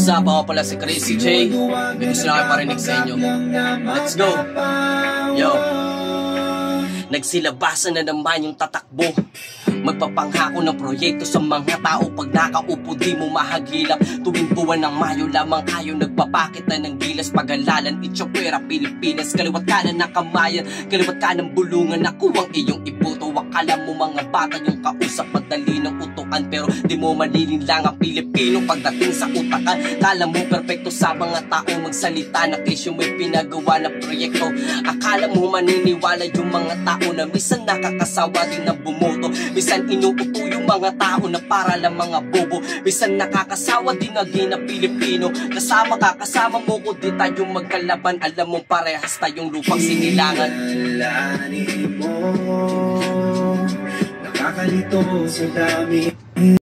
What's up? Ako pala si Crazy J. May gusto na kayo parinig sa inyo. Let's go! Yo! Nagsilabasan na naman yung tatakbo. Magpapanghako ng proyekto sa mga tao. Pag nakaupo di mo mahagilap. Tuwing buwan ng Mayo lamang kayo nagpapakit na ng gilas. Pag-alalan, Itchopera, Pilipinas. Kaliwat ka na nakamayan, kaliwat ka ng bulungan. Ako ang iyong ibuto. Akala mo mga bata yung kausap, madali ng utukan. Pero di mo malilin lang ang Pilipino pagdating sa utakan. Kala mo perfecto sa mga taong magsalita na kesyo may pinagawa na proyekto. Akala mo maniniwala yung mga tao na minsan nakakasawa din na bumoto. Minsan inuuto yung mga tao na para lang mga bobo. Minsan nakakasawa din naging na Pilipino. Kasama ka, kasama mo ko di tayo magkalaban. Alam mo parehas tayong lupang sinilangan. Nakakalito sa dami.